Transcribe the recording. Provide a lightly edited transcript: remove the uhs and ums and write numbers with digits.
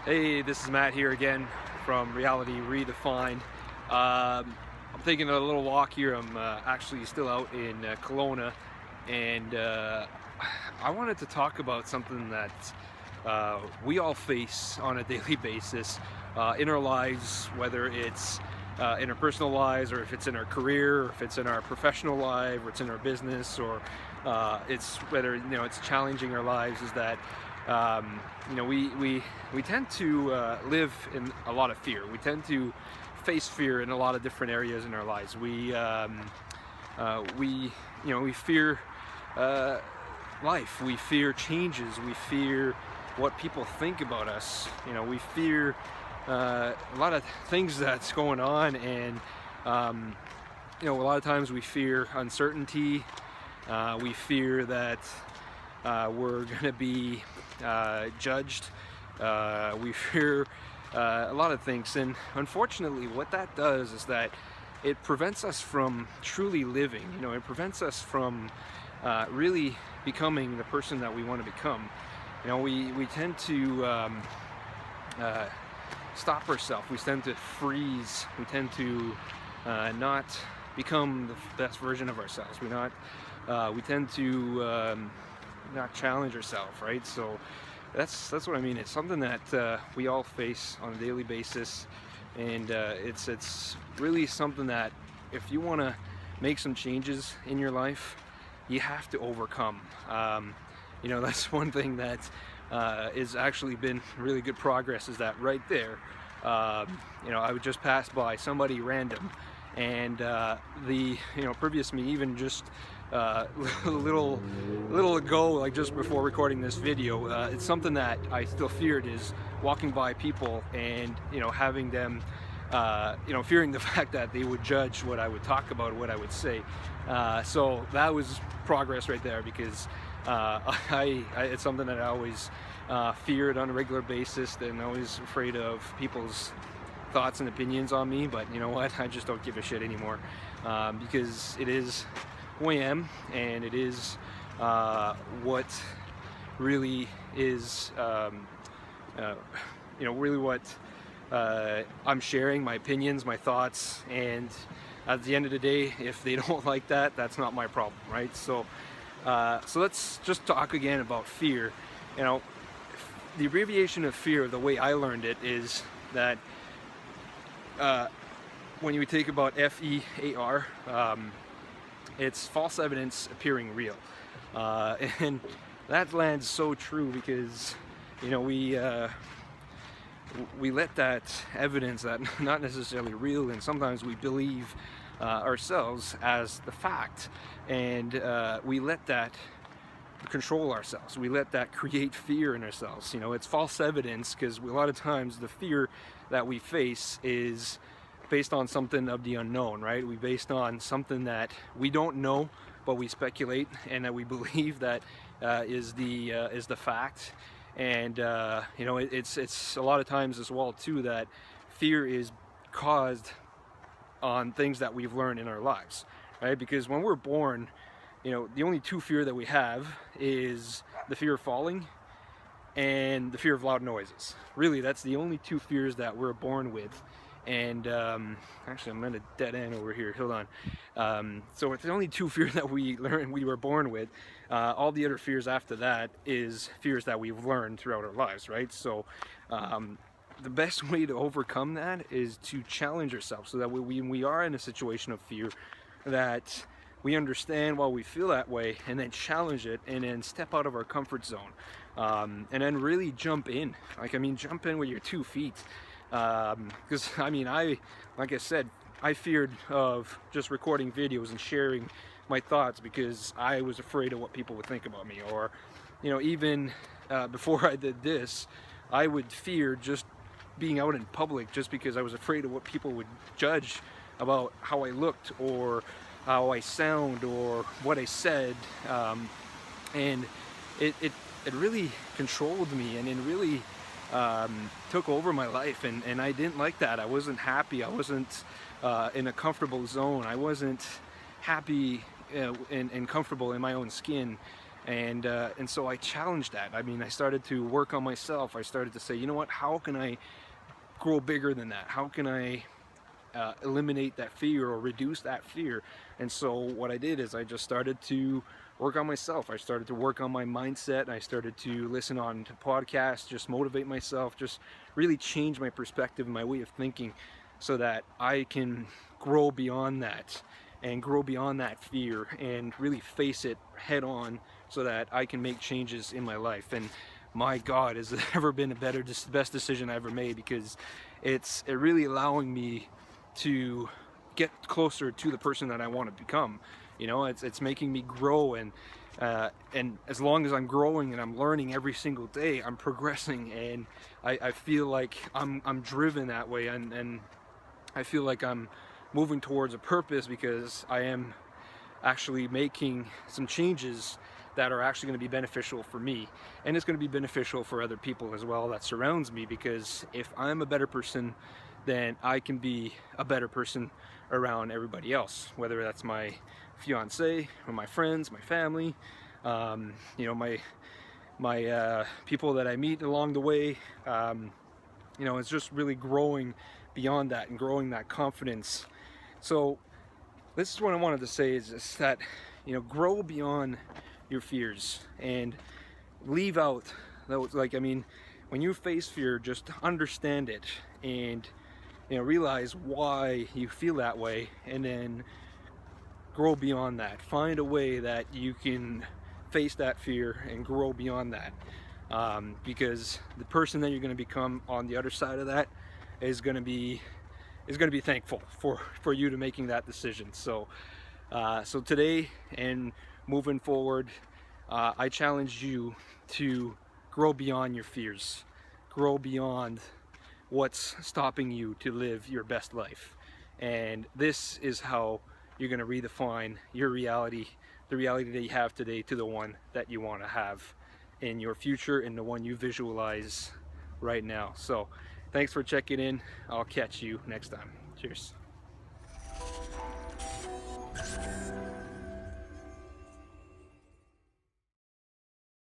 Hey, this is Matt here again from Reality Redefined. I'm taking a little walk here. I'm actually still out in Kelowna, and I wanted to talk about something that we all face on a daily basis in our lives, whether it's in our personal lives, or if it's in our career, or if it's in our professional life, or it's in our business, or it's whether it's challenging our lives. Is that we tend to live in a lot of fear. We tend to face fear in a lot of different areas in our lives. We fear life. We fear changes. We fear what people think about us. We fear a lot of things that's going on, and a lot of times we fear uncertainty. We fear that we're going to be judged. We fear a lot of things, and unfortunately what that does is that it prevents us from truly living. It prevents us from really becoming the person that we want to become. We tend to stop ourselves. We tend to freeze. We tend to not become the best version of ourselves. We tend to not challenge ourselves, right? So that's what I mean. It's something that we all face on a daily basis, and it's really something that if you want to make some changes in your life, you have to overcome. That's one thing that is actually been really good progress, is that right there. I would just pass by somebody random, and the previous me, even just a little ago, like just before recording this video, it's something that I still feared, is walking by people and having them fearing the fact that they would judge what I would talk about, what I would say. So that was progress right there, because it's something that I always feared on a regular basis, and always afraid of people's thoughts and opinions on me. But you know what, I just don't give a shit anymore, because it is who I am, and it is what really is really what I'm sharing, my opinions, my thoughts. And at the end of the day, if they don't like that, that's not my problem, right? So let's just talk again about fear. The abbreviation of fear, the way I learned it, is that when you take about FEAR, it's false evidence appearing real, and that lands so true, because we let that evidence that not necessarily real, and sometimes we believe ourselves as the fact, and we let that control ourselves. We let that create fear in ourselves. It's false evidence, because a lot of times the fear that we face is based on something of the unknown, right? We based on something that we don't know, but we speculate, and that we believe that is the fact. And it's a lot of times as well too, that fear is caused on things that we've learned in our lives, right? Because when we're born, the only two fear that we have is the fear of falling and the fear of loud noises. Really, that's the only two fears that we're born with. And actually, I'm at a dead end over here. Hold on. So it's the only two fears that we were born with. All the other fears after that is fears that we've learned throughout our lives, right? So the best way to overcome that is to challenge ourselves, so that when we are in a situation of fear, that we understand why we feel that way, and then challenge it, and then step out of our comfort zone, and then really jump in. Jump in with your 2 feet. Because like I said, I feared of just recording videos and sharing my thoughts, because I was afraid of what people would think about me. Or even before I did this, I would fear just being out in public, just because I was afraid of what people would judge about how I looked, or how I sound, or what I said. And it really controlled me, and it really took over my life, and I didn't like that. I wasn't happy. I wasn't in a comfortable zone. I wasn't happy and comfortable in my own skin. And so I challenged that. I mean, I started to work on myself. I started to say, you know what, how can I grow bigger than that? How can I eliminate that fear or reduce that fear? And so what I did is I just started to work on myself. I started to work on my mindset. I started to listen on to podcasts, just motivate myself, just really change my perspective and my way of thinking so that I can grow beyond that and grow beyond that fear and really face it head on so that I can make changes in my life. And my God, has it ever been a best decision I ever made, because it's really allowing me to get closer to the person that I want to become. You know, it's making me grow, and as long as I'm growing and I'm learning every single day, I'm progressing, and I feel like I'm driven that way, and I feel like I'm moving towards a purpose because I am actually making some changes that are actually going to be beneficial for me, and it's going to be beneficial for other people as well that surrounds me, because if I'm a better person, then I can be a better person around everybody else, whether that's my fiance or my friends, my family, you know, my people that I meet along the way. You know, it's just really growing beyond that and growing that confidence. So this is what I wanted to say, is that, you know, grow beyond your fears and leave out those, like, I mean, when you face fear, just understand it and, you know, realize why you feel that way, and then grow beyond that. Find a way that you can face that fear and grow beyond that, because the person that you're going to become on the other side of that is going to be thankful for you to making that decision. So so today and moving forward, I challenge you to grow beyond your fears, grow beyond what's stopping you to live your best life. And this is how you're going to redefine your reality, the reality that you have today, to the one that you want to have in your future and the one you visualize right now. So thanks for checking in. I'll catch you next time. Cheers.